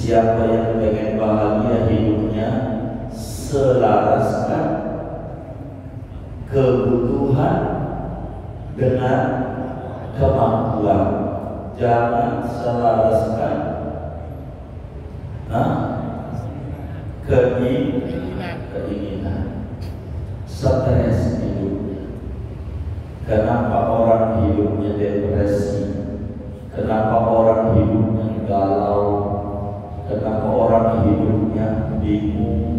Siapa yang pengen bahagia hidupnya, selaraskan kebutuhan dengan kemampuan. Jangan selaraskan keinginan. Stres hidupnya. Kenapa orang hidupnya depresi? Kenapa orang hidupnya galau? Kenapa orang hidupnya bingung?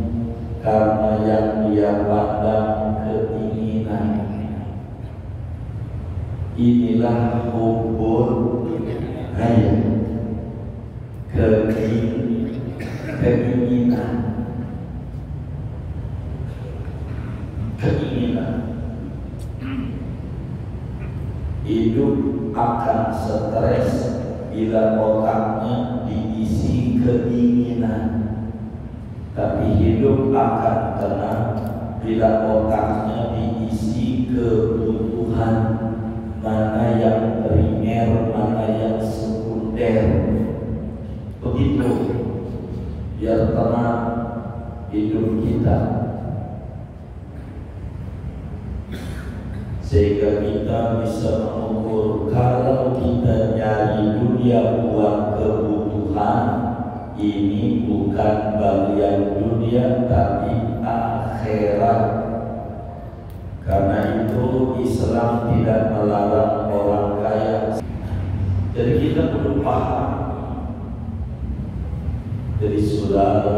Karena yang dia pandang keinginan. Inilah hubbul hayat, keinginan. Hidup akan stres bila otaknya diisi keinginan, tapi hidup akan tenang bila otaknya diisi kebutuhan. Mana yang primer, mana yang sekunder. Begitu biar tenang hidup kita, sehingga kita bisa mengukur kalau kita nyari dunia buat kebutuhan, ini bukan bagian dunia tapi akhirat. Karena itu Islam tidak melarang orang kaya. Jadi kita perlu paham. Jadi saudara,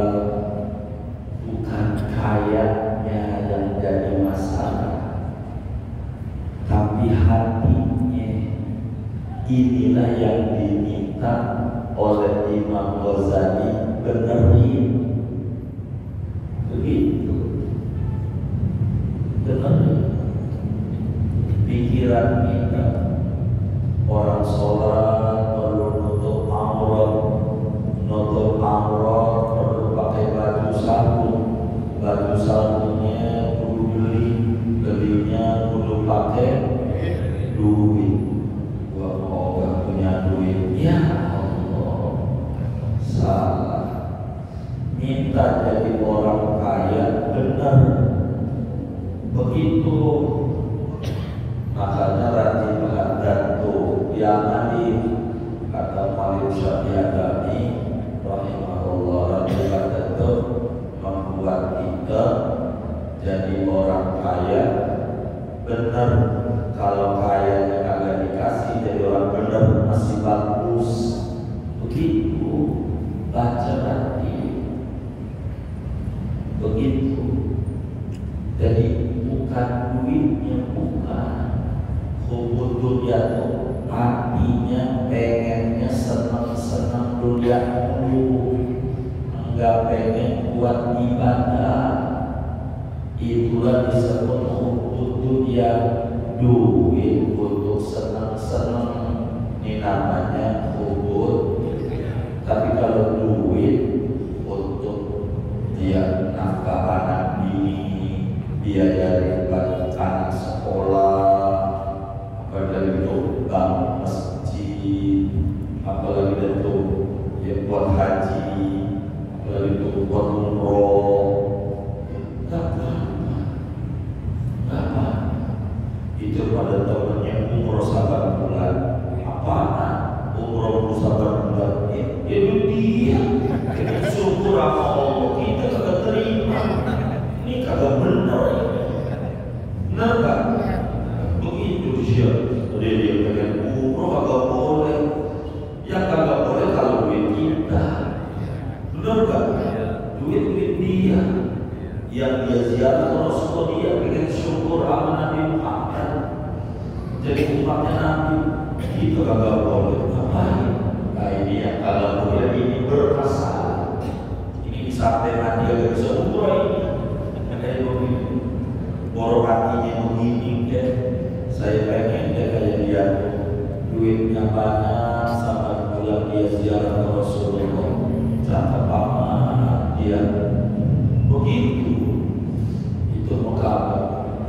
bukan kayanya yang jadi masalah, tapi hatinya. Inilah yang diminta oleh Imam Ghazali, benerin. Begitu. Benerin. Pikiran kita. Orang sholat perlu nutup aurat, perlu pakai baju sarung. Baju sarungnya perlu belinya perlu pakai duit. Wah, gak punya duit, ya Allah, salah. Minta jadi orang kaya, benar. Begitu. Makanya rajin menghadap tuh yang alif, kata Malik Syafi'i rahimahullah, rajin menghadap tuh membuat kita jadi orang kaya. Benar, kalau kayanya kagak dikasih jadi orang benar masih bagus. Begitu baca nanti. Begitu. Jadi bukan duitnya, bukan. Hubud dunia tuh hatinya pengennya senang-senang dunia dulu, enggak pengen buat ibadah. Itulah disebut hubud dunia, duit untuk senang-senang. Ini namanya hubud. Tapi kalau duit untuk dia nafkah anak ini, biaya anak sekolah, dari itu bangun masjid, apalagi itu ya buat haji, apalagi itu buat umroh, tak apa. Itu pada tahunnya umroh 8 bulan, apaan? Umroh 8 bulan, itu dia. Syukur sama Allah, kita kagak terima. Ini kagak benar. Benar gak? Begitu dia. Dia pengen umroh kagak boleh. Yang kagak boleh kalau duit kita. Benar gak? Duit dia. Yang dia ziarah Rasulullah, dia pengen syukur sama Nabi Muhammad. Jadi umatnya Nabi, itu kagak boleh. Ngapain? Nah ini yang kagak boleh, ini bermasalah. Ini sampai mati agak bisa umroh ini. Kayak begini. Borong hatinya begini deh. Saya pengen dia kayak dia, duitnya banyak, sama bulan dia ziarah ke Rasulullah, cakep amat dia. Begitu. Itu muka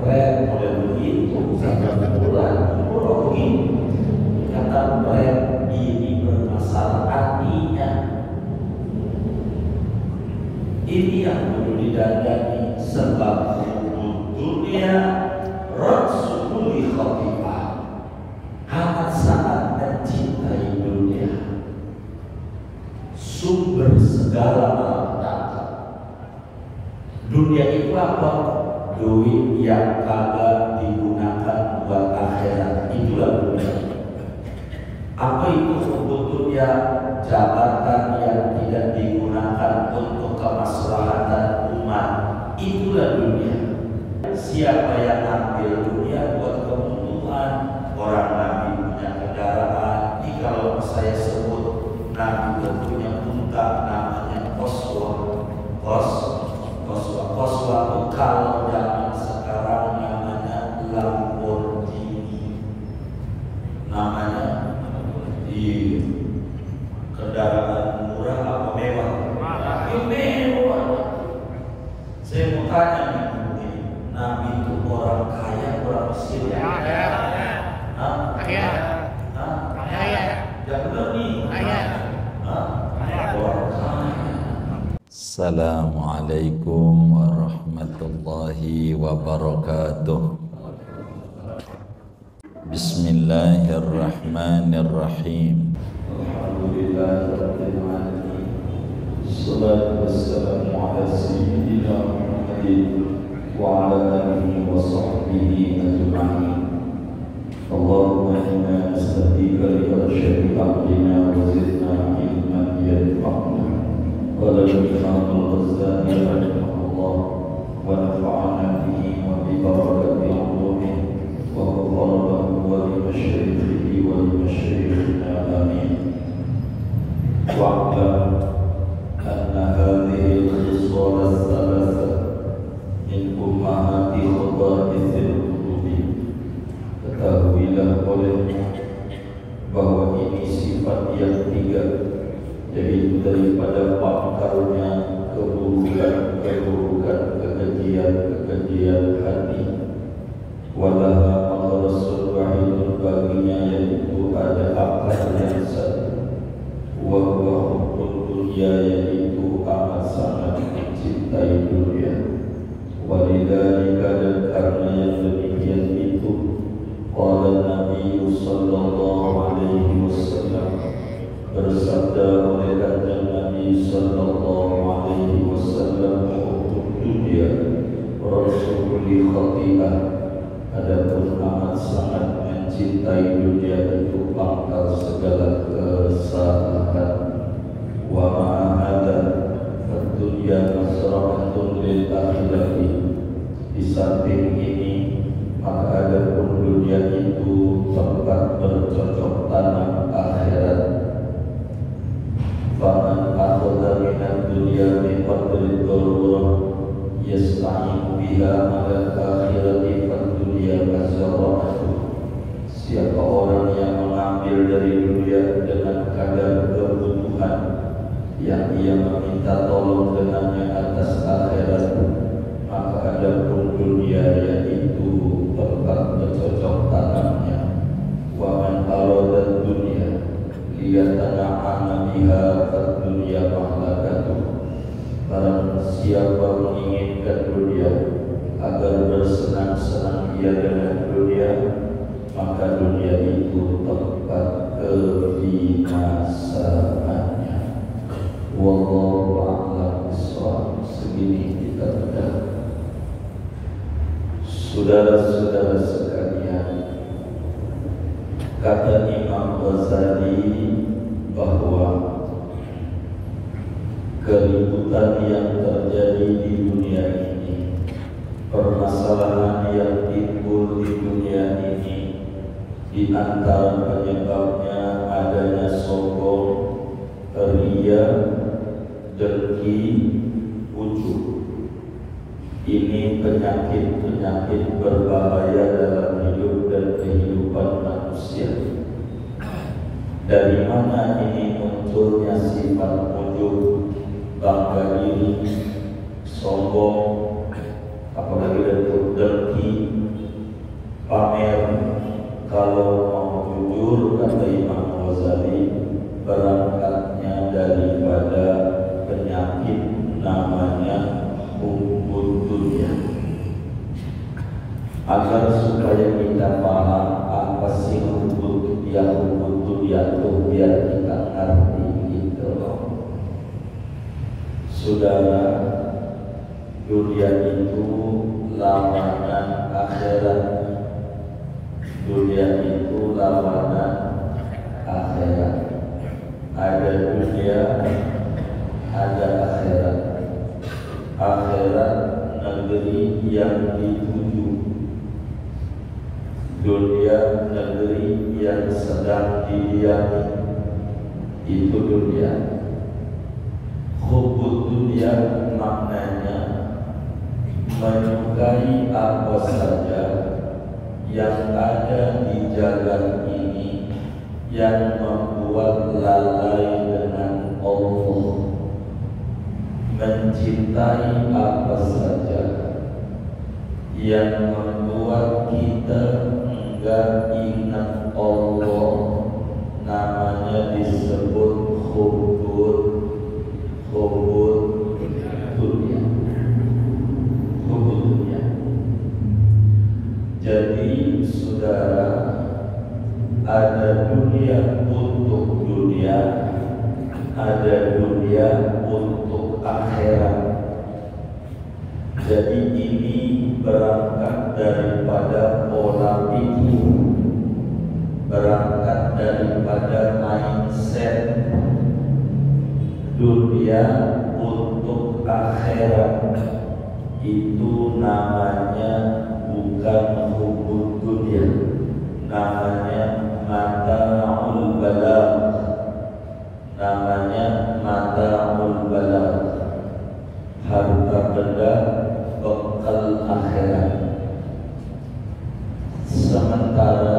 keren model begitu, sampai bulan umroh begitu. Kata keren, ini bermasalah hatinya. yang perlu didandani sebab dunia rasul li khati'ah, amat sangat mencintai dunia, sumber segala malapetaka. Dunia itu apa? Duit yang kagak digunakan buat akhirat, itulah dunia. Apa itu sebetulnya? Jabatan yang tidak digunakan untuk kemaslahatan umat, itulah dunia. Siapa yang ambil dunia buat kebutuhan, orang Nabi punya kendaraan. Ini kalau saya sebut Nabi punya unta namanya Qaswa. Qaswa itu kalau zaman sekarang namanya Lamborghini. Namanya di kendaraan murah apa mewah? Mewah. Saya mau tanya nih, Nabi itu orang kaya, orang miskin ya? Kaya. Ya benar nih. Orang kaya. Assalamualaikum warahmatullahi wabarakatuh. Bismillahirrahmanirrahim. Alhamdulillahirabbil alamin. Wassalatu wassalamu ala sayyidina Muhammadin wa ala alihi wa sahbihi ajma'in. Allahumma inna nas'aluka li arsyadi amrina wa zidna ilman yanfa'una. Qala Imam Al-Ghazali rahimahullah wa nafa'ana bihi wa bi barakati ulumihi wa qurraba wa li masyayikhihi wa li masyayikhina amin. Wa'lam anna hadhihi al-khisal al-thalatha min ummahati khada'ithil qulubi. Ketahuilah olehmu bahwa ini sifat yang tiga, yaitu daripada pangkalnya keburukan, kekejian hati. Walaha maghrasul wahidun, baginya yaitu ada akal yang satu. Wa huwa hubbud dunya, yaitu amat sangat mencintai dunia. Walidzalika, dan karena yang demikian itu, qala Nabi sallallahu alaihi wasallam, bersabda oleh kanjeng Nabi sallallahu alaihi wasallam, hubbud dunya rasul li khati'ah, adapun amat sangat mencintai dunia itu pangkal segala kesalahan. Wa ma'ahada dunya masrahatun lil akhirati, di samping ini maka adapun dunia itu tempat bercocok tanam akhirat. Faman akhadha minad dunya bi qadri darurah yasta'in biha ala akhirati fad dunya mazaratu. Siapa orang yang mengambil dari dunia dengan kadar kebutuhan yang ia meminta tolong dengannya atas akhirat, maka adapun dunia yaitu tempat bercocok tanamnya. Wa man arada dunya liyatana'ama biha fad dunya mahlakatuh. Barang siapa menginginkan dunia agar bersenang-senang ia dengan dunia, maka dunia itu tempat kebinasaannya. Wallahu a'lam bishawab. Segini kita sudah. Saudara-saudara sekalian, kata Imam Ghazali bahwa keributan yang terjadi di dunia ini, permasalahan yang timbul di dunia ini, di antara penyebabnya adanya sombong, ria, dengki, ujub. Ini penyakit-penyakit berbahaya dalam hidup dan kehidupan manusia. Dari mana ini munculnya sifat ujub, bangga diri, sombong, apalagi bentuk dengki, pamer? Kalau mau jujur, kata Imam Ghazali, berangkatnya daripada penyakit namanya agar supaya kita paham apa sih hukum dunia itu biar kita ngerti gitu loh. Saudara, dunia itu lawanan akhirat. Dunia itu lawanan akhirat. Ada dunia, ada akhirat. Akhirat negeri yang dituju, dunia negeri yang sedang didiami. Itu dunia. Hubbud dunia maknanya menyukai apa saja yang ada di jalan ini yang membuat lalai dengan Allah, mencintai apa saja yang membuat kita enggak ingat Allah, namanya disebut hubbud dunia. Hubbud dunia. Jadi saudara, ada dunia untuk dunia, ada dunia untuk akhirat. Jadi ini berangkat daripada pola pikir, berangkat daripada mindset. Dunia untuk akhirat itu namanya bukan hubbud dunia, namanya mata'ul balagh, namanya mata'ul balagh, harta benda bekal akhirat. Sementara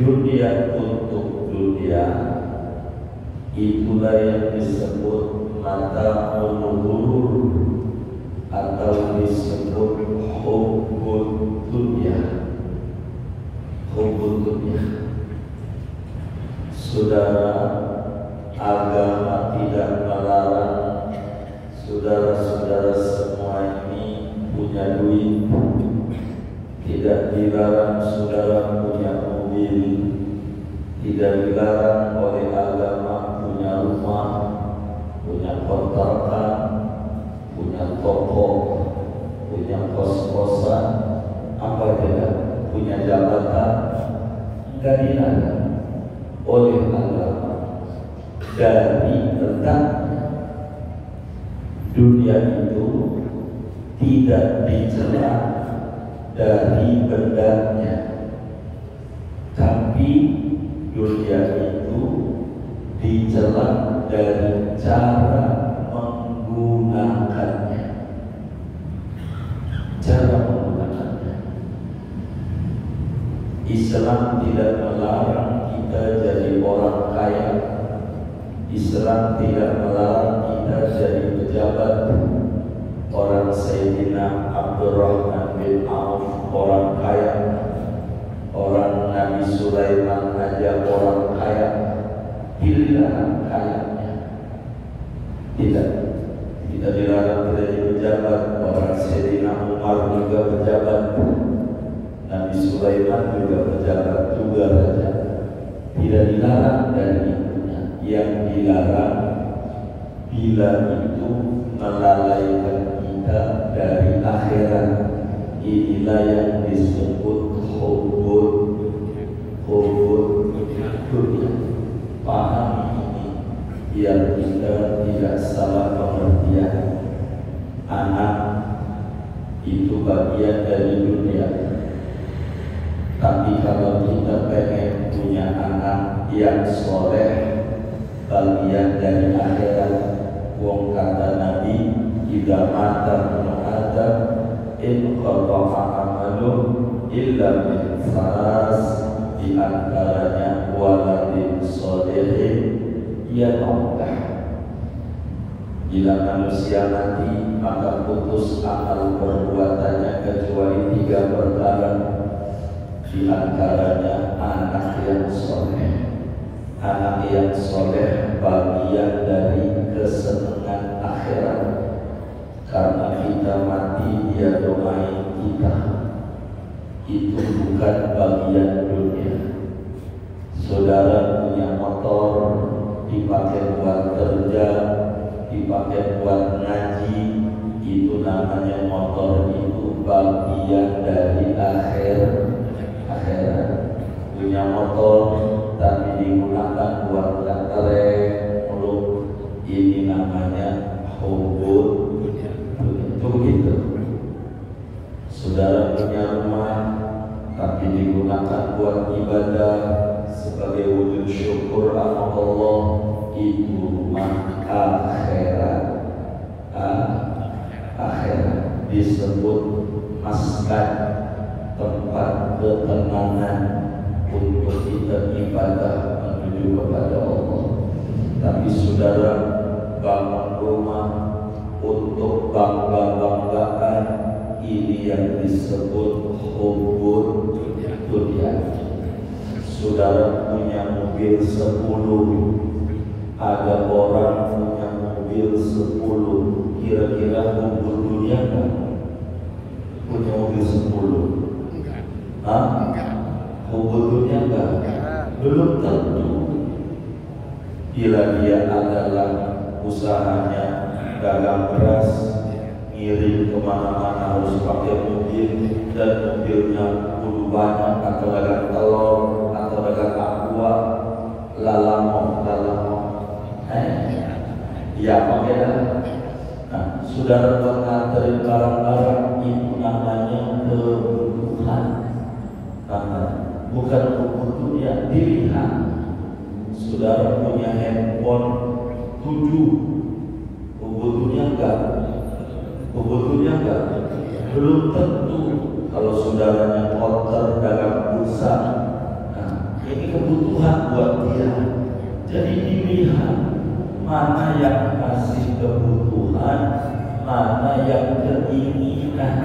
dunia untuk dunia, itulah yang disebut mata'ul ghurur atau disebut hubbud dunia. Hubbud dunia. Saudara, agama tidak melarang saudara-saudara semua ini punya duit. Tidak dilarang saudara punya mobil. Tidak dilarang oleh agama punya rumah, punya kontrakan, punya toko, punya kos-kosan, apa tidak, punya jabatan. Tidak dilarang oleh agama. Dari letaknya dunia itu tidak dicela dari bendanya, tapi dunia itu dicela dari cara menggunakannya. Cara menggunakannya. Islam tidak melarang kita jadi orang kaya. Islam tidak melarang kita jadi pejabat. Orang Sayyidina Abdurrahman bin Auf orang kaya. Orang Nabi Sulaiman aja orang kaya. Dilarang kayanya. Tidak dilarang kita jadi pejabat. Orang Sayyidina Umar juga pejabat. Nabi Sulaiman juga pejabat juga raja. Tidak dilarang dari itunya. Yang dilarang bila itu melalaikan kita dari akhirat. Inilah yang disebut hubbud dunia. Pahami ini biar kita tidak salah pengertian. Anak itu bagian dari dunia. Tapi kalau kita pengen punya anak yang soleh, bagian dari akhirat. Wong kata Nabi, "Idza mata ibnu Adam, inqata'a amalu illa min salas." Di antaranya waladin sholihin yata'ah. Bila manusia mati, maka putus amal perbuatannya kecuali 3 perkara. Di antaranya anak yang soleh. Anak yang soleh bagian dari kesenangan akhirat. Karena kita mati, dia doain kita. itu bukan bagian dunia. Saudara punya motor dipakai buat kerja, dipakai buat ngaji, itu namanya motor itu bagian dari akhirat. Punya motor tapi digunakan buat nganterin mulu, ini namanya hubud. Itu begitu. Saudara punya rumah tapi digunakan buat ibadah sebagai wujud syukur sama Allah, itu rumah akhirat. Akhirat disebut maskan, tempat ketenangan untuk kita ibadah menuju kepada Allah. Tapi saudara bangun rumah untuk bangga-banggaan, ini yang disebut hubud dunia. Saudara punya mobil 10, ada orang punya mobil 10, kira-kira hubud dunia kan? Punya mobil 10? Enggak. Hubud dunia enggak? Belum tentu. Bila dia adalah usahanya dagang beras, ngirim kemana-mana harus pakai mobil, dan mobilnya kudu banyak, atau dagang telur, atau dagang aqua, lalamo, ya pakai dah. Nah, saudara mengantarin barang-barang, itu namanya kebutuhan, bukan kebutuhan yang dilihat. Saudara punya handphone 7, kebutuhannya enggak? Belum tentu. Kalau saudaranya porter dagang pulsa, nah ini kebutuhan buat dia. Jadi dilihat mana yang masih kebutuhan, mana yang keinginan.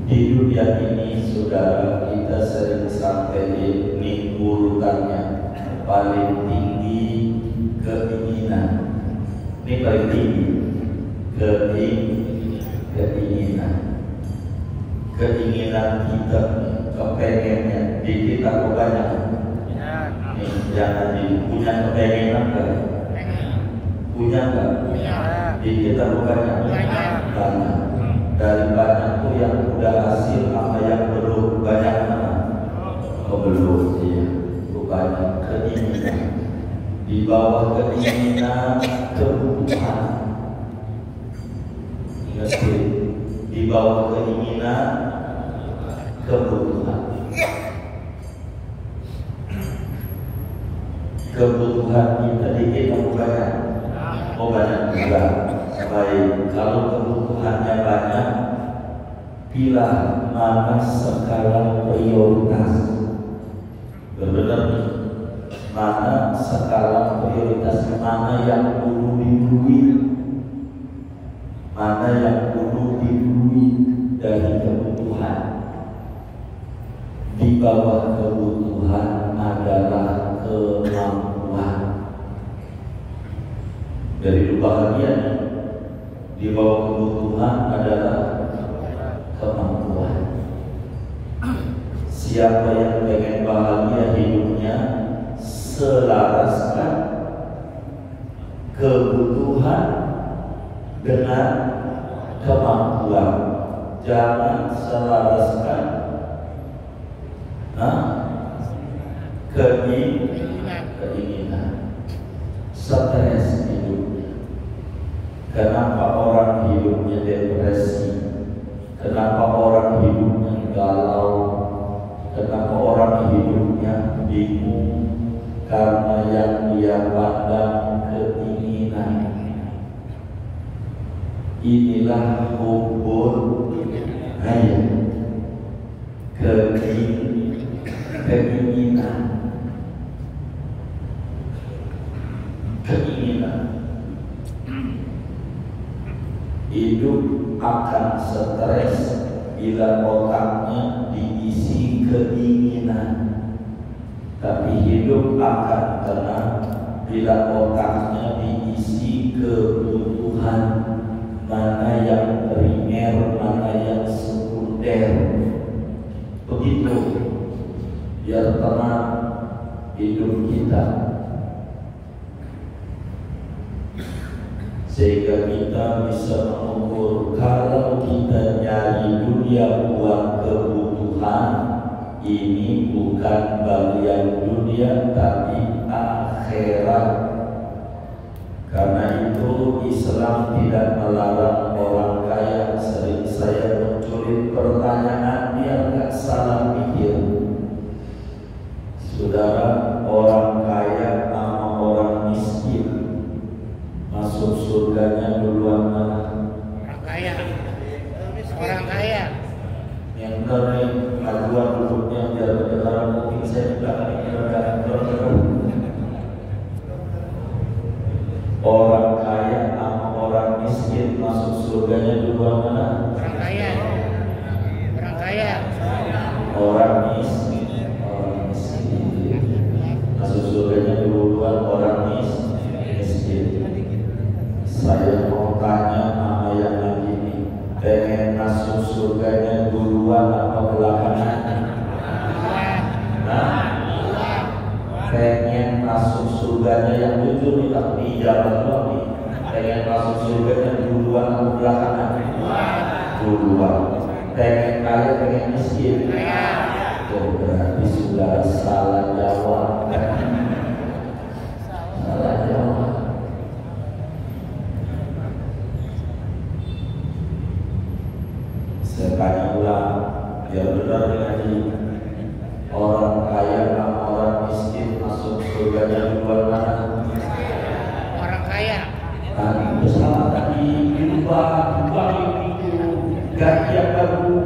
Di dunia ini saudara, kita sering sampai di urutannya paling tinggi keinginan. Ini paling tinggi keinginan kita, kepengennya di kita banyak. Jangan punya kepengenan kan? Punya nggak? Di kita banyak. Dari banyak itu yang udah hasil apa yang belum banyak mana? Belum, ya. Banyak keinginan. Di bawah keinginan kebutuhan. Ingat, di bawah keinginan kebutuhan. Kebutuhan kita dikit atau banyak? Oh banyak juga. Baik, kalau kebutuhannya banyak, pilih mana skala prioritas. Benar nih, mana skala prioritas, mana yang perlu didului, mana yang perlu didului dari kebutuhan. Di bawah kebutuhan adalah kemampuan. Dari itu bahagia. Di bawah kebutuhan adalah kemampuan. Siapa yang pengen bahagia hidupnya, selaraskan kebutuhan dengan kemampuan. Jangan selaraskan keinginan. Stres hidupnya. Kenapa orang hidupnya depresi? Kenapa orang hidupnya galau? Kenapa orang hidupnya bingung? Karena yang dia pandang keinginan. Inilah hubud keinginan. Hidup akan stres bila otaknya diisi keinginan, tapi hidup akan tenang bila otaknya diisi kebutuhan. Mana yang primer, mana yang sekunder. sekunder. Begitu biar tenang hidup kita, sehingga kita bisa mengukur kalau kita nyari dunia buat kebutuhan, ini bukan bagian dunia tapi akhirat. Karena itu Islam tidak melarang orang kaya. Sering saya menculik pertanyaan biar nggak salah pikir. Saudara, orang kaya sama orang miskin masuk surganya duluan mana? Orang kaya. Orang kaya. Yang benar nih, aduan duduknya biar kedengaran mungkin saya juga orang kaya sama orang miskin masuk surganya duluan mana? Orang kaya. Orang kaya. Orang miskin. Orang miskin masuk surganya duluan orang miskin. Saya mau tanya sama yang lagi ini, pengen masuk surganya duluan apa belakangan? Nah, pengen masuk surganya yang jujur nih, tapi jalan doang nih. Pengen masuk surganya duluan apa belakangan? Duluan. Pengen kaya, pengen miskin? Oh, berarti sudah salah jawab. Salah jawab. Saya tanya ulang biar benar lagi. Orang kaya sama orang miskin masuk surganya duluan mana? Orang kaya. Tadi bersama tadi berubah itu ganti yang baru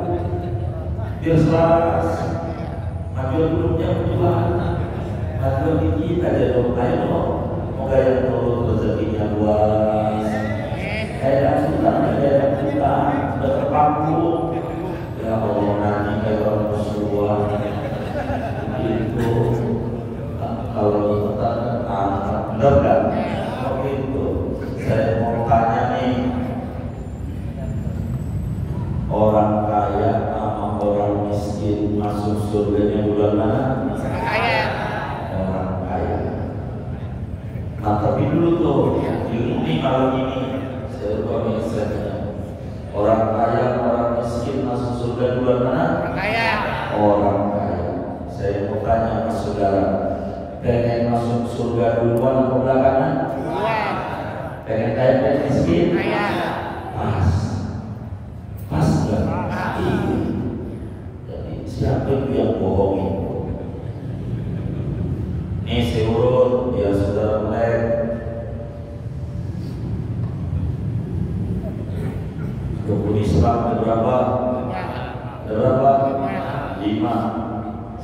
biar selaras. Maju dulunya berubah. Maju dikit aja dong. Ayo dong. Moga yang turun rezekinya luas. Kayak sultan, kayak sultan, udah terpaku. Ya Allah, nanti kayak orang bersuara. Itu kalau kita anak benar kan? Begitu. Saya mau tanya nih, orang kaya sama orang miskin masuk surganya bulan mana? Orang kaya. Orang kaya. Nah tapi dulu tuh, ini kalau ini orang kaya, orang miskin masuk surga duluan mana? Orang kaya. Orang kaya. Saya mau tanya mas saudara, pengen masuk surga duluan atau belakangan? Duluan. Pengen kaya, pengen miskin? Kaya. Pas. Pas nggak? Iya. Jadi siapa itu yang bohongin? Ini saya urut, ya saudara mulai. Rukun Islam ada berapa? Ada berapa? 5.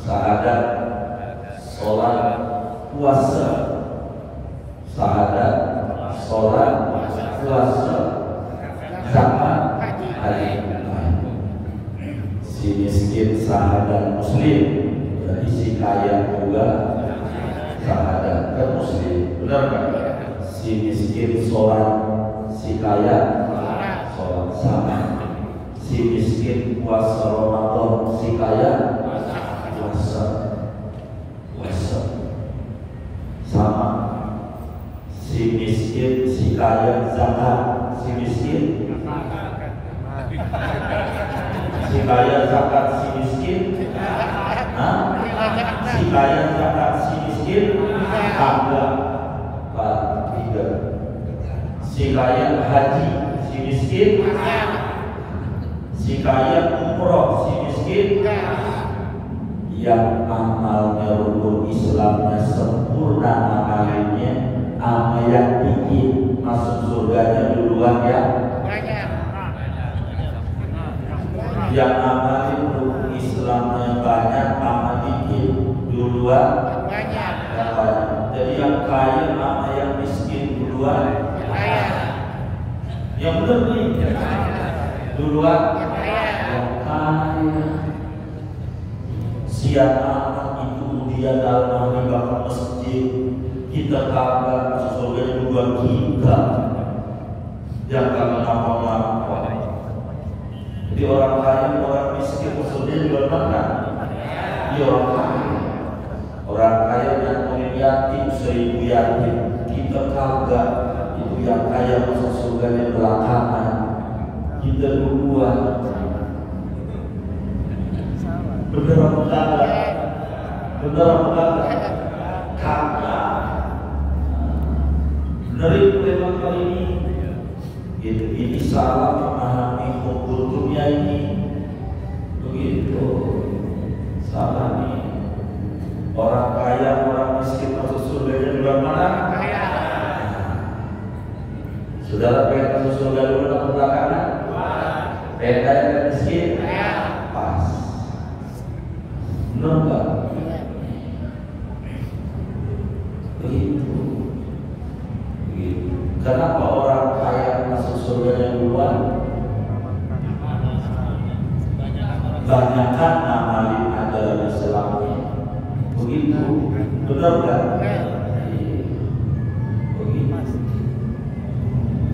Syahadat, sholat, puasa. Syahadat, sholat, puasa, zakat, haji. Si miskin syahadat muslim, berarti si kaya juga syahadat kan muslim, benar kan? Si miskin sholat, si kaya sholat sama. Si miskin puasa Ramadan, si kaya puasa sama. Si miskin, si kaya zakat. Si miskin, si kaya zakat, si miskin. Nah, si kaya zakat, si miskin kagak. 3. Si kaya haji, si miskin. Si kaya umroh, si miskin. Yang amalnya rukun Islamnya sempurna amalnya, sama yang bikin masuk surganya duluan ya. Yang amalnya rukun Islamnya banyak, sama bikin duluan yang banyak. Jadi yang kaya sama yang miskin duluan. Yang benar nih duluan yang kaya. Siap anak itu dia dalam hari ke masjid, kita kagak masuk surga duluan kita. Yang kagak ngapa-ngapa. Jadi Jadi orang kaya, orang miskin maksudnya juga mana? Dia orang kaya. Orang kaya nyantungin yatim 1000 yatim. Kita kagak. Itu yang kaya masuk surganya belakangan. Kita duluan. Bener apa enggak? Bener apa enggak? Kagak. Bener itu memang kali ini. Ini salah memahami hukum dunia ini. Begitu. Salah nih. Orang kaya, orang miskin masuk surganya juga mana? Kaya. Saudara pengen masuk surga dulu atau belakangan? Pengen kaya dan miskin? Kaya. Pas. Benar nggak? Begitu. Begitu. Kenapa orang kaya masuk surganya duluan? Banyakkan amalin ajaran Islamnya. Begitu. Benar nggak? Begitu.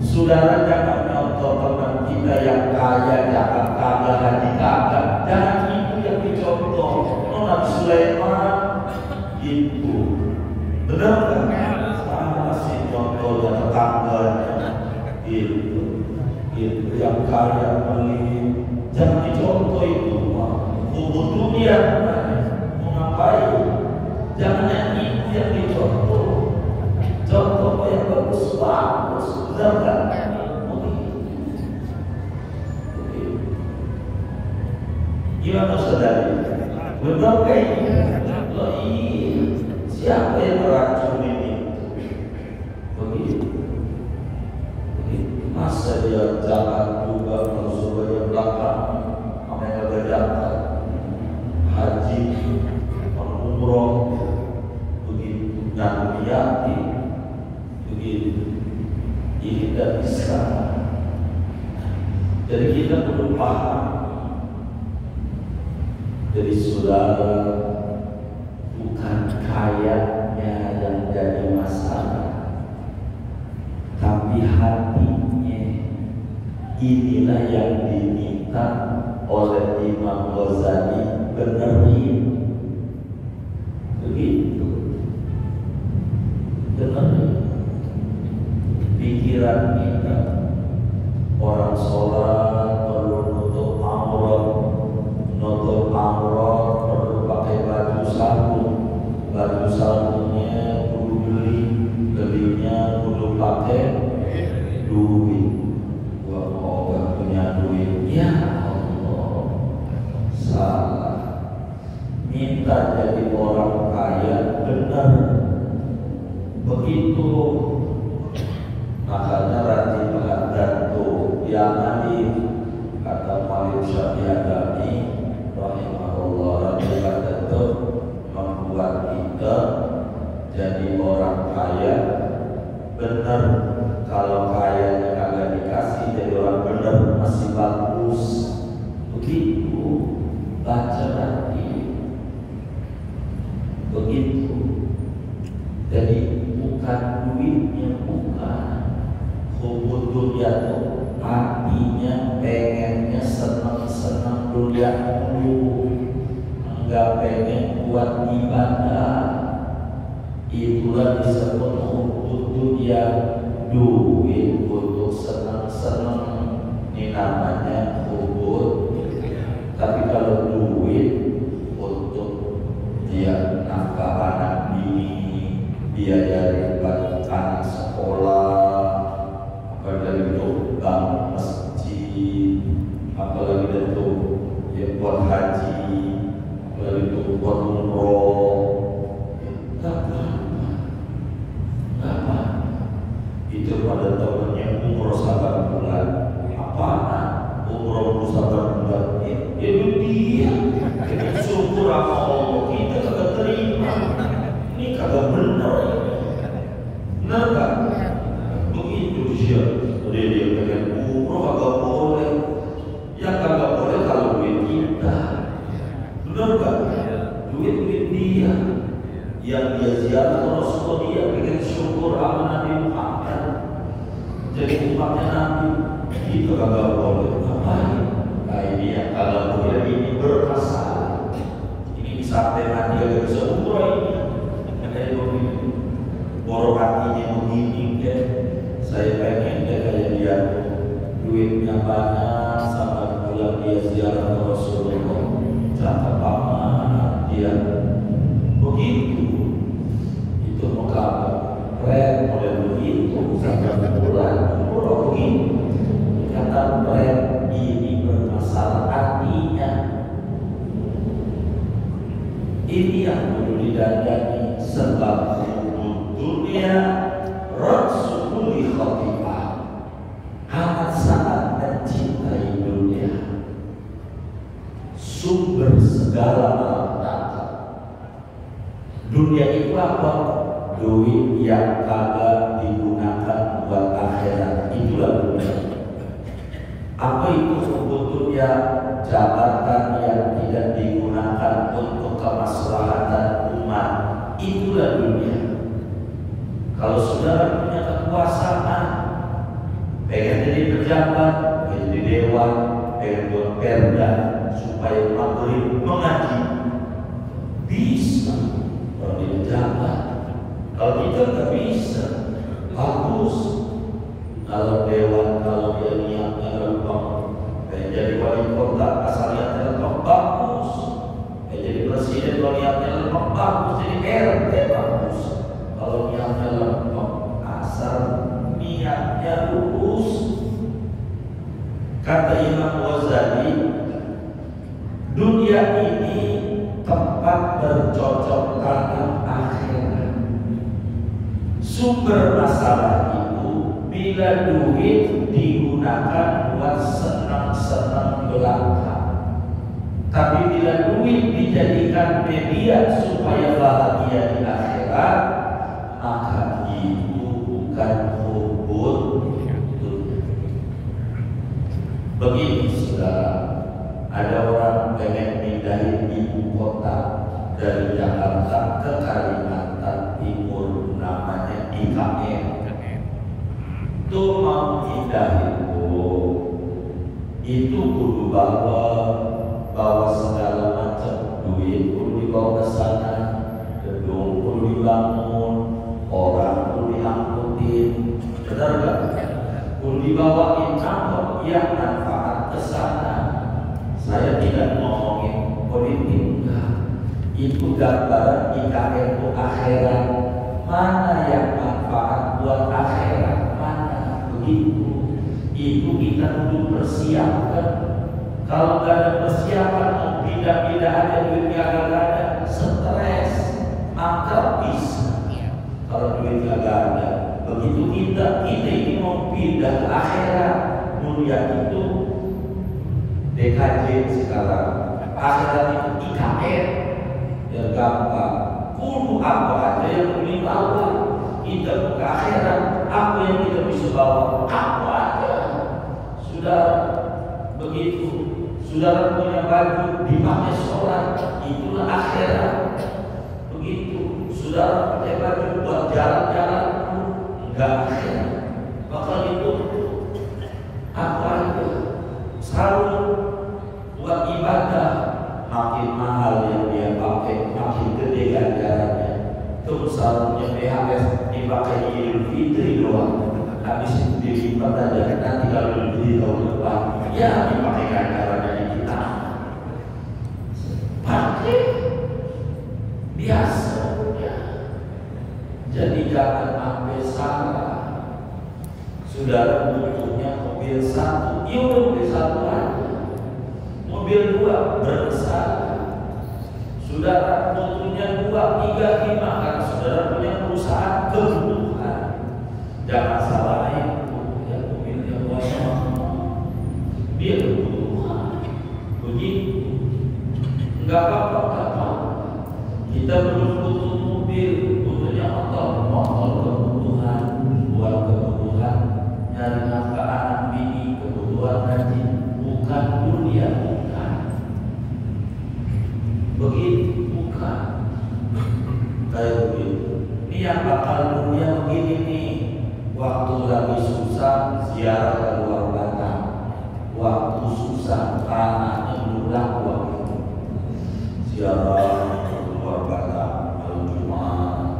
Saudara jangan nyontoh teman kita yang kaya, jangan kagak haji kagak. Jangan itu yang dicontoh. Nona Sulaiman itu. Benar nggak? Sama sih contohnya tetangganya. Itu yang kaya beli. Jangan dicontoh itu. Kubur dunia. Mau ngapain? Jangan yang itu yang dicontoh. Contoh yang bagus. Benar nggak? Gimana saudari? Benar kayak siapa yang meracun ini? Begitu. Masa dia jangan juga masuk ke belakang, namanya berjalan haji, umroh, begitu dan yatim, begitu. Ini tidak bisa. Jadi kita perlu paham. Jadi saudara, bukan kayanya yang jadi masalah, tapi hatinya. Inilah yang diminta oleh Imam Ghazali benerin. Begitu. Benerin. Pikiran kita. Orang sholat perlu nutup aurat. Nutup aurat perlu pakai baju sarung. Baju sarungnya perlu belinya perlu pakai duit. Gua gak punya duit. Ya Allah, salah. Minta jadi orang kaya benar. Begitu. Makanya rajin menghadap tuh yang alif kata Malik Syafi'i rahimahullah, rajin menghadap tuh membuat kita jadi orang kaya benar. Kalau kayanya kagak dikasih jadi orang benar masih bagus. Begitu. Baca nanti. Begitu. Jadi bukan duitnya, bukan. Hubud dunia tuh hatinya pengennya senang-senang dunia dulu, enggak pengen buat ibadah. Itulah disebut hubud dunia, duit untuk senang-senang. Ini namanya hubud. Tapi kalau duit untuk dia nafkah anak ini, biaya anak sekolah, dari itu bangun masjid, apalagi itu ya buat haji, apalagi itu buat umroh, nggak apa. Itu pada tahunnya umroh 8 bulan, apaan? Umroh 8 bulan, itu dia. Kita syukur sama Allah, kita kagak terima. Ini kagak benar. Benar nggak? Begitu dia. Dia pengen umroh kagak boleh. Ya kagak boleh kalau duit kita. Benar gak? Duit dia. Yang dia ziarah Rasulullah, dia pengen syukur sama Nabi Muhammad. Jadi umatnya Nabi. Itu kagak boleh. Ngapain? Nah ini hatinya begini deh, saya pengen deh kayak dia, duitnya banyak, sama bulan dia ziarah ke Rasulullah, cakep banget dia, begitu, itu muka keren model begitu, sampai bulan umroh begitu, kata keren ini bermasalah hatinya, ini yang perlu didandani sebab dunia Rasulul Khotibah amat sangat mencintai dunia, sumber segala malapetaka. Dunia itu apa? Duit yang kagak digunakan buat akhirat, itulah dunia. Apa itu sebetulnya? Jabatan yang tidak digunakan untuk kemaslahatan umat, itulah dunia. Kalau saudara punya kekuasaan, pengen jadi pejabat, pengen jadi dewan, pengen buat perda supaya maghrib mengaji, bisa. Kalau dia pejabat, kalau kita nggak bisa, bagus. Kalau dewan, kalau dia niatnya lempeng, pengen jadi wali kota, asal niatnya lempeng, bagus. Pengen jadi presiden, kalau niatnya lempeng, bagus. Jadi RT, bagus. Kalau niatnya lempeng, asal niatnya lurus. Kata Imam Ghazali, dunia ini tempat bercocok tanam akhirat. Sumber masalah itu bila duit digunakan buat senang-senang belaka. Tapi bila duit dijadikan media supaya bahagia di akhirat, maka itu bukan hubud. Begini saudara, ada orang pengen pindahin ibu kota dari Jakarta ke Kalimantan Timur, namanya IKN. Itu mau pindahin itu kudu bawa segala macam duit, kudu dibawa ke sana, gedung kudu dibangun, orang kudu diangkutin, benar gak? Kudu dibawain apa yang manfaat ke sana. Saya tidak ngomongin politik, enggak. Itu gambaran IKN itu akhirat. Mana yang manfaat buat akhirat, mana? Begitu. Itu kita perlu persiapkan. Kalau nggak ada persiapan, mau pindah-pindah aja duitnya agak ada, stres, maka bisa. Kalau duitnya agak ada, begitu kita ini mau pindah ke akhirat, mulia itu DKJ sekarang, akhirat itu IKN, ya gampang. Kudu apa aja yang boleh bawa, kita ke akhirat, apa yang kita bisa bawa, apa aja. Sudah begitu. Saudara punya baju dipakai sholat, itulah akhirat. Begitu. Saudara pakai baju buat jalan-jalan, enggak akhirat. Maka itu apa itu? Selalu buat ibadah, makin mahal yang dia pakai, makin gede ganjarannya. Terus selalunya BHS dipakai Idul Fitri doang. Habis itu dilipat aja, nanti kalau dibeli tahun depan, ya dipakai ganjarannya di kita. Pakai biasa. Jadi jangan sampai salah. Saudara butuhnya mobil satu, ya udah mobil satu aja. Mobil dua bermasalah. Saudara butuhnya 2, 3, 5 karena saudara punya perusahaan kebutuhan. Jangan salahin yang mobilnya banyak, dia kebutuhan. Begitu, enggak apa-apa. Kita belum butuh mobil, butuhnya motor kebutuhan, buat kebutuhan nyari nafkah anak bini, kebutuhan haji, bukan dunia, bukan. Begitu, bukan. Kayak begitu. Ini yang bakal dunia begini nih. Waktu lagi susah ziarah ke luar Batam. Waktu susah tanahnya lunak waktu ziarah ke luar Batam. Kalau Jumat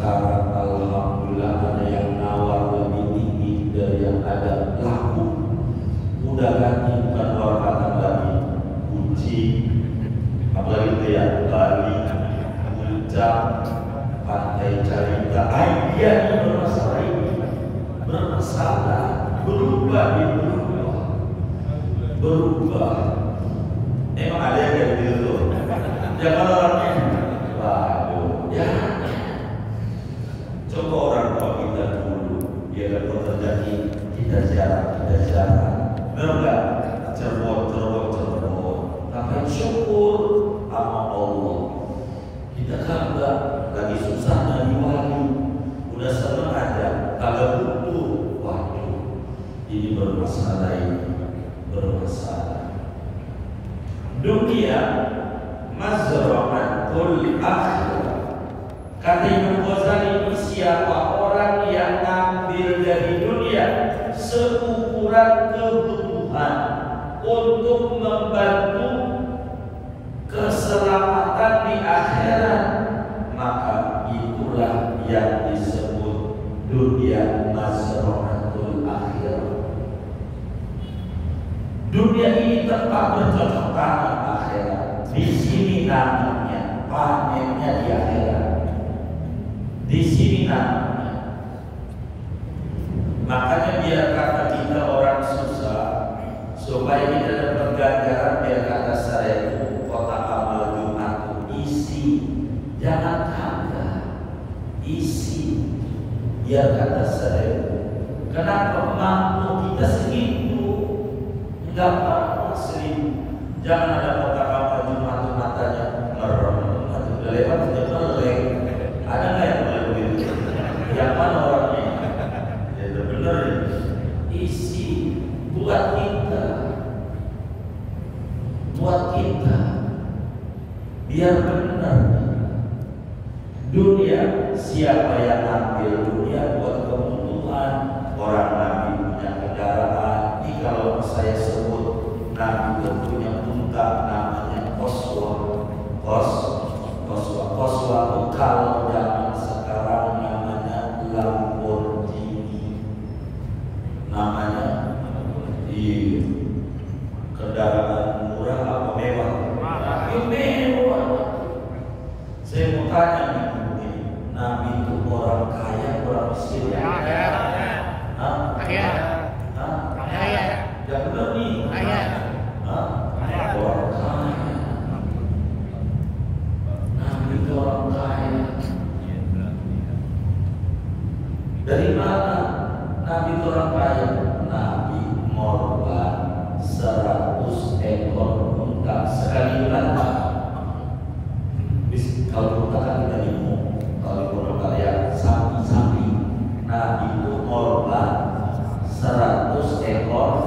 sekarang alhamdulillah ada yang nawar lebih tinggi dari yang ada, laku. Udah ganti, bukan luar kata lagi kucing, apalagi itu ya Bali, Puncak, Pantai Carita. Dia yang bermasalah ini, bermasalah, berubah. Emang ada yang kayak gitu? Jangan orangnya, waduh, ya. Coba orang tua kita dulu, ya kalau terjadi kita jarang. Benar nggak? Cerbon. Tapi syukur sama Allah. Kita kan lagi susah dari wali, udah seneng aja, kagak butuh. Waduh, ini bermasalah. Dunia mazra'atul akhirah. Kata Imam Ghazali, siapa orang yang ngambil dari dunia seukuran kebutuhan untuk membantu keselamatan di akhirat, maka itulah yang disebut dunia mazra'atul akhirah. Dunia ini tempat bercocok tanam akhirat. Di sini nantinya panennya di akhirat. Di sini nantinya. Makanya biar kata kita orang susah, supaya kita dapat ganjaran, biar kata saya itu kotak amal Jumat isi, jangan kagak isi. Biar kata saya, kenapa mampu kita segitu? Enggak apa-apa sering. Jangan ada kotak amal Jumat matanya merem, udah lewat udah melek. Ada nggak yang boleh begitu? Yang mana orangnya? Ya benar. Isi buat kita, biar benar. Dunia, siapa yang ambil dunia buat kebutuhan? Orang Nabi punya kendaraan. Ini kalau saya sebut Nabi itu punya unta namanya Qaswa. Qaswa itu kalau zaman sekarang namanya Lamborghini. Namanya di kendaraan murah apa mewah? Mewah. Saya mau tanya nih, Nabi itu orang kaya, orang miskin? Kaya. Yang benar nih. Kaya. Orang kaya. Nabi itu orang kaya. Dari mana Nabi itu orang kaya? Nabi ngorban 100 ekor unta sekali lagi. Kalau unta kan kita bingung, kalau orang kaya sapi. Nabi itu ngorban 100 ekor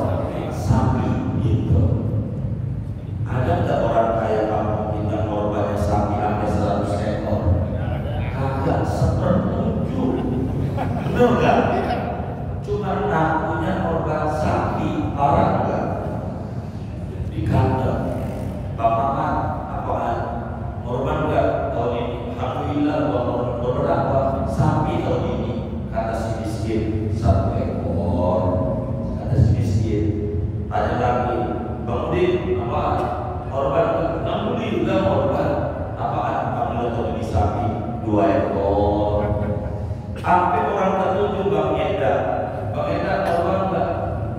sapi gitu. Ada nggak orang kaya kamu kita ngorbannya sapi sampai 100 ekor? Kagak, 1/7. Bener nggak? Cuma ngakunya ngorban sapi, parah nggak? Di kandang. Bapak apaan? Ngorban nggak tahun ini? Alhamdulillah, ngorban apa? Sapi tahun ini. Kata si miskin 1 ekor. Kata si miskin. Tanya lagi, Bang Udin, apaan? Ngorban nggak? Alhamdulillah ngorban. Apaan? Alhamdulillah tahun ini sapi 2 ekor. Sampai orang tertuju Bang Eda ngorban nggak?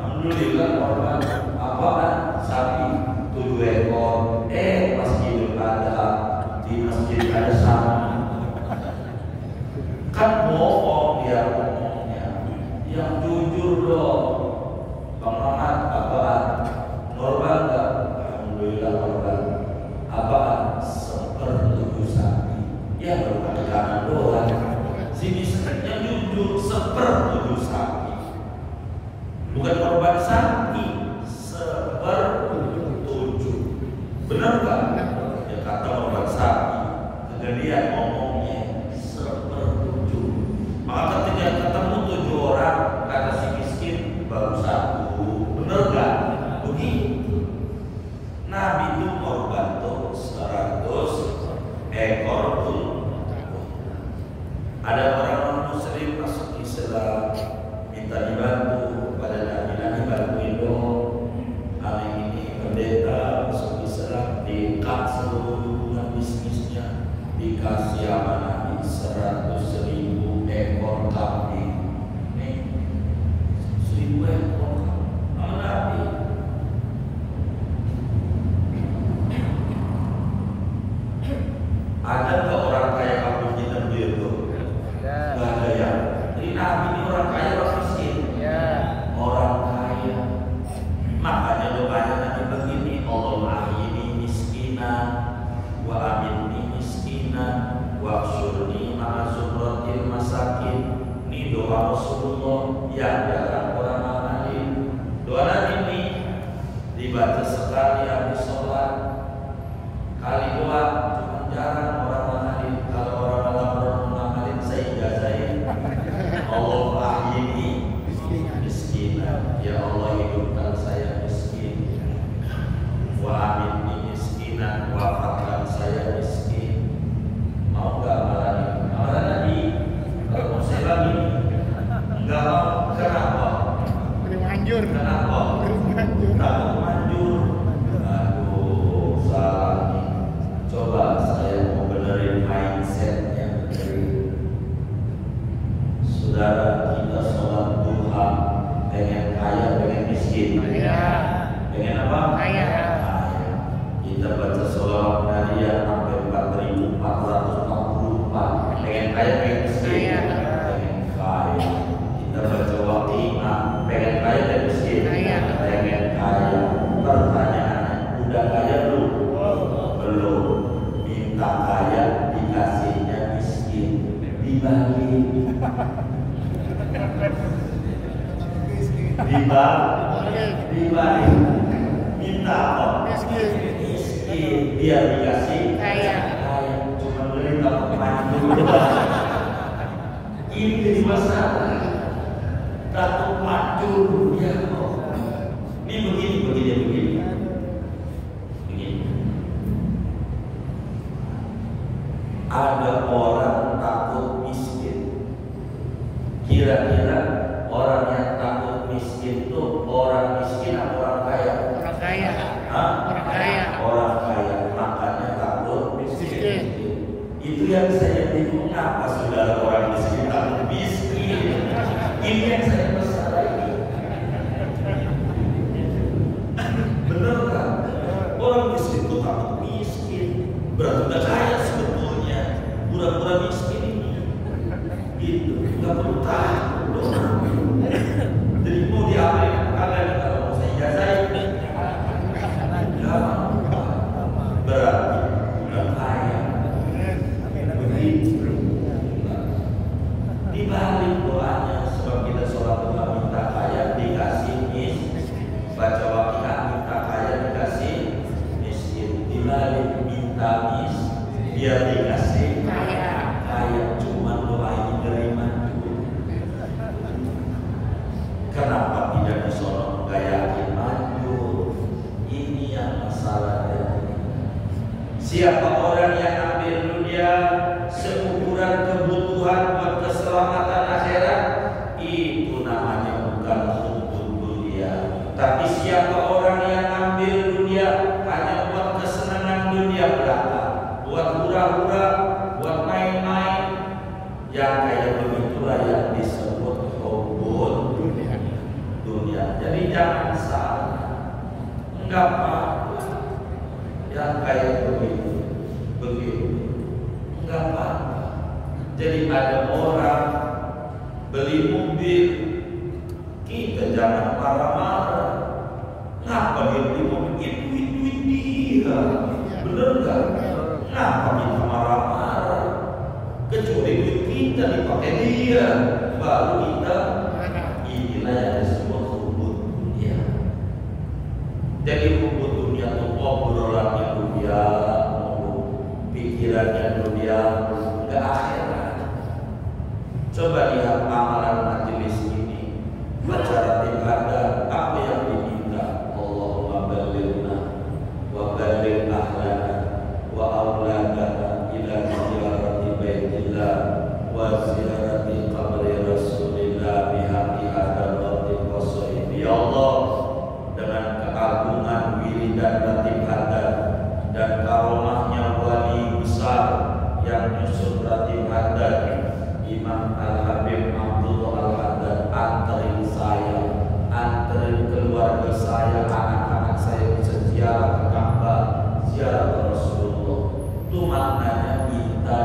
Alhamdulillah ngorban. Apaan? Sapi 7 ekor. Pas Idul Adha di masjid ada sapi. Kan bohong dia ngomongnya. Yang jujur dong. Bang Mamat, apaan? Ngorban nggak? Alhamdulillah ngorban. Apaan? 1/7 sapi. Ya baru ada kanan doang. Sini sebenarnya jujur 1/7 sapi. Bukan korban sapi, 1/7. Benar nggak? Ya kata korban sapi. Kemudian ngomongnya 1/7. Maka ketika ketemu 7 orang, kata si miskin baru 1. Benar nggak? Begitu. Nabi itu korban tuh 100 ekor tuh. Ada orang non-muslim masuk Islam, minta dibantu pada Nabi bantuin dong. Kali ini pendeta masuk Islam, diikat seluruh hubungan bisnisnya, dikasih amanah 100.000 ekor kambing. Nih, 1.000 ekor amanah. Ada nggak orang kaya kampung kita itu? Nggak ada ya. Jadi Nabi ini orang kaya orang miskin. Orang kaya. Makanya doanya Nabi begini, Allahumma ahyini miskinan wa aminni miskinan wa khsurni ma'a zumratil masakin. Ini doa Rasulullah yang jarang orang amalin. Doa Nabi ini dibaca sekali habis sholat. Kali doa jarang orang mengamalin. Kalau orang mengamalin saya ijazahin. Allah ahyini miskinan, ya Allah hidupkan saya miskin. Wa aminni miskinan, wafatkan saya miskin. Mau nggak amalan? Amalan Nabi. Kalau mau saya bagi, nggak mau. Kenapa? Manjur. Kenapa? Takut manjur. Aduh, salah nih. Coba saya mau benerin mindset yang benerin. Saudara, kita sholat duha, pengen kaya, pengen miskin. Pengen apa? Kaya. Kita baca sholawat Nadia sampai 4.444. Pengen kaya, pengen miskin. Pengen kaya. Kita baca waqi'ah, pengen kaya, pengen miskin. Pengen kaya. Pertanyaannya, udah kaya belum? Belum. Minta kaya, dikasihnya miskin, dibagi. Dibagi. Minta apa? Miskin. Biar dikasih Kaya. Cuma beri takut manjur. Ini jadi masalah. Takut manjur. Ya Allah. Ini begini. Ada orang takut miskin. Kira-kira orang yang takut miskin itu orang miskin atau orang kaya? Orang kaya. Hah? Orang kaya. Orang kaya, makanya takut miskin. Miskin. Itu yang saya bingung, kenapa saudara orang miskin takut miskin? Ini yang saya masalahkan. Benar kan? Orang miskin itu takut miskin. Berarti udah kaya sebetulnya. Pura-pura miskin ini. Gitu, nggak perlu takut. Jadi mau diapain kalian kalau mau saya ijazahin? Berarti udah kaya. Begitu. Dibalik doanya, sebab kita sholat duha minta kaya dikasih miskin. Baca waqi'ah minta kaya dikasih miskin. Dibalik minta miskin biar dikasih kaya. Cuma doa ini terima. Kenapa tidak disono nggak yakin maju? Ini yang masalahnya. Siapa orang yang ambil dunia seukuran kebutuhan buat keselamatan akhirat, itu namanya bukan untuk dunia. Tapi siapa orang yang ambil dunia hanya buat kesenangan dunia belaka, buat hura-hura, buat main-main, yang kayak begitulah yang disebut hubud dunia. Jadi jangan salah, enggak apa-apa yang kayak begitu, enggak apa-apa. Jadi ada orang beli mobil, kita jangan marah-marah. Ngapa dia beli mobil? Itu duit dia, bener nggak? Ngapa kita marah-marah? Kecuali duit kita dipakai dia, baru kita. Inilah yang disebut hubud dunia. Jadi hubud dunia itu obrolannya dunia, pikirannya dunia, nggak akhirat. Coba lihat amalan majelis ini, acara ibadah, apa yang diminta? Allahumma ballighna wa balligh ahlana wa auladana ila ziyarati baitillah wa Imam Al-Habib Abdullah Al-Haddad anterin saya, anterin keluarga saya, anak-anak saya bisa ziarah ke Ka'bah, ziarah ke Rasulullah. Itu maknanya minta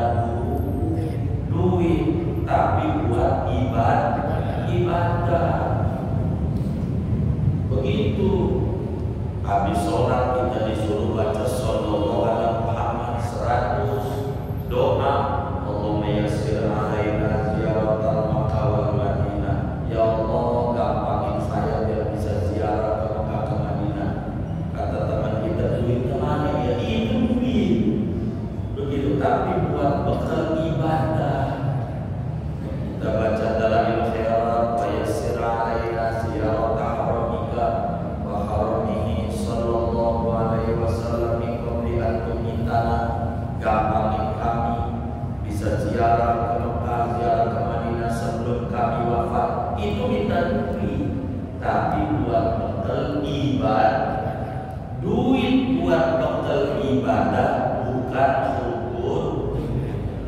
duit, tapi buat ibadah. Begitu. Habis sholat kita disuruh baca sallallahu alaihi Muhammad 100 doa. Allahumma yassir alaina ziyaratal Makkah wal Madinah. Ya Allah, gampangin saya biar bisa ziarah ke Makkah ke Madinah. Kata teman kita, duit kemana ya? Itu duit. Begitu, tapi buat bekal ibadah. Kita baca Dalail Khairat wa yassir alaina ziyaratal haramika wa haramihi sallallahu alaihi wasallam min qabli an tumitana. Gampangin kami bisa ziarah ke Mekah, ziarah ke Madinah sebelum kami wafat. Itu minta duit, tapi buat bekal ibadah. Duit buat bekal ibadah bukan syukur,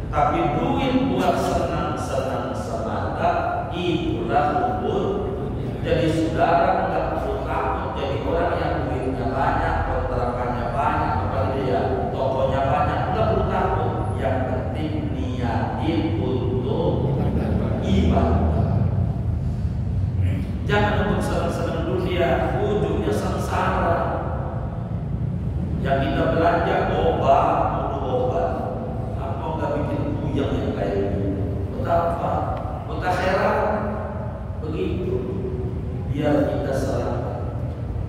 tapi duit buat senang-senang semata, itulah syukur. Jadi saudara nggak perlu takut jadi orang yang duitnya banyak, kontrakannya banyak, apalagi ya tokonya banyak, nggak perlu takut. Yang penting niatin untuk ibadah. Jangan untuk senang-senang dunia, ujungnya sengsara. Yang kita belanja obat, apa nggak bikin puyeng yang kayak gitu? Betapa, heran. Begitu, biar kita selamat.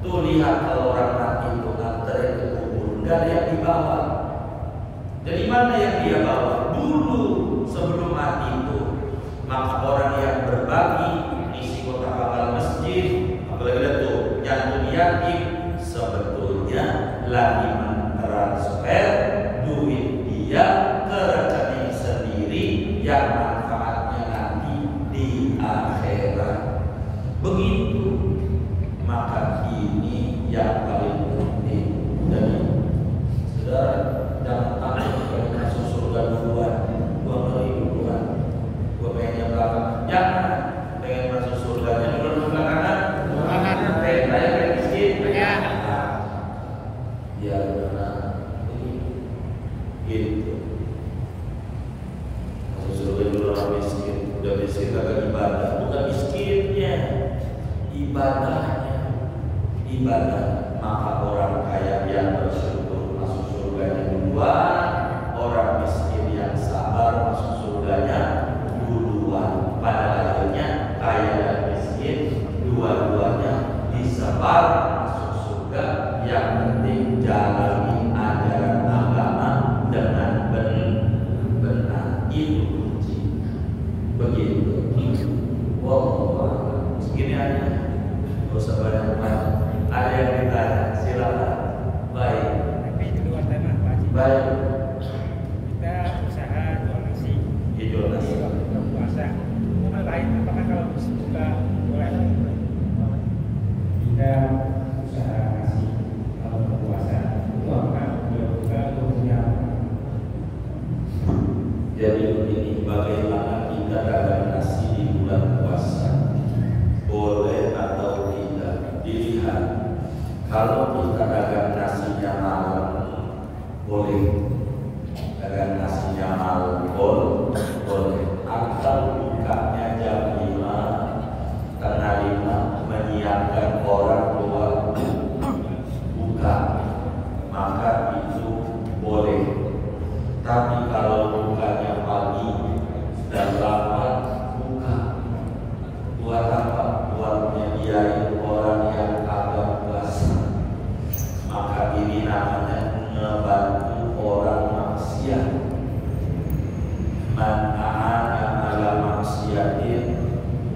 Tuh lihat kalau orang mati itu nganterin ke kubur, nggak ada yang dibawa. Dari mana yang dia bawa? Dulu sebelum mati itu, maka orang yang berbagi isi kotak amal masjid, apalagi itu jantung yatim, sebetulnya lagi mentransfer duit dia ke rekening sendiri yang manfaatnya nanti di akhirat. Begitu, maka ini yang paling penting. Jadi saudara, jangan takut kalau masuk surga duluan, gua ngeri duluan, gua pengen yang belakang. Jangan, pengen masuk surganya duluan belakangan. Saya pengen miskin. Ya benar, gitu. Masuk surga dulu orang miskin, udah miskin kagak ibadah, bukan miskinnya, ibadahnya, ibadah. Maka orang kaya yang bersyukur masuk surganya duluan, orang miskin yang sabar masuk surganya duluan. Pada akhirnya kaya dan miskin dua-duanya disebar masuk surga. Yang penting jalani ajaran agama dengan benar, itu kuncinya. Begitu. Wallahu segini aja, nggak usah banyak-banyak. Ada yang ditanya, silakan. Baik. Baik. Kita usaha jual nasi. Jual nasi. Buka puasa. Lain apakah kalau buka boleh? Kita usaha nasi kalau berpuasa itu apakah boleh buka atau tidak? Jadi begini, bagaimana kita dagang nasi di bulan puasa? Boleh atau tidak? Dilihat. Kalau kita dagang nasinya malam, boleh. Dagang nasinya malam, boleh. Atau bukanya jam 5, tengah 5, menyiapkan orang keluar buka, maka itu boleh. Tapi kalau bukanya pagi dan lambat, buka. Buat apa? Buat menyediakan orang yang agak puasa. Maka ini namanya ngebantu orang maksiat. Man a'ana ala maksiatin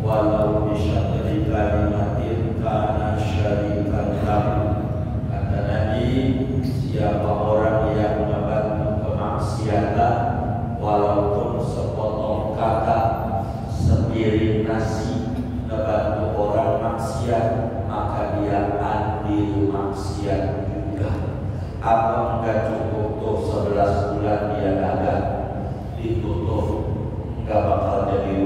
walau bisyatri kalimatin kana syarikan lahu. Kata Nabi, siapa orang yang membantu kemaksiatan walaupun sepotong kata, sepiring nasi, membantu orang maksiat, maka dia andil maksiat juga. Apa enggak cukup tuh 11 bulan dia dagang, ditutup, enggak bakal jadi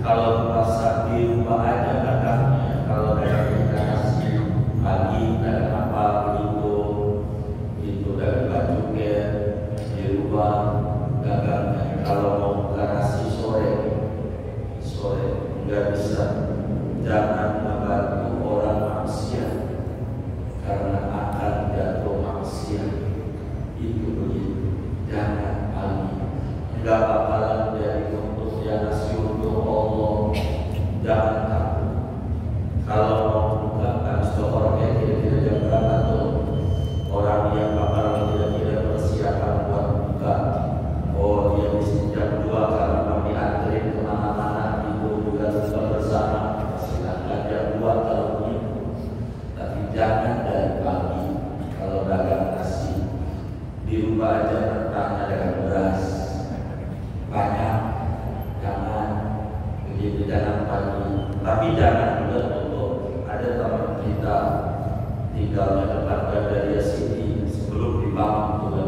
Kalau masak di rumah aja dagangnya, kalau dagang nasi pagi dagang apa begitu, itu dagang baju di rumah dagangnya. Kalau mau buka nasi sore nggak bisa. Jangan membantu orang maksiat karena akan jatuh maksiat. Itu begitu. Jangan alih. Enggak bakalan dari untuk dia nasi untuk Allah. Jangan takut. Kalau mau buka kan orangnya kira-kira jam berapa tuh? Orang yang bakalan kira-kira persiapan buat buka. Oh dia bisa jam 2 karena kami antri kemana-mana itu juga tetap bersama. Silakan jam 2 kalau begitu. Tapi jangan dari pagi. Kalau dagang nasi di rumah aja bertanya dengan beras banyak, jangan begitu, jangan pagi. Tapi jangan juga untuk ada teman kita tinggalnya dekat dari Sini sebelum dibangun juga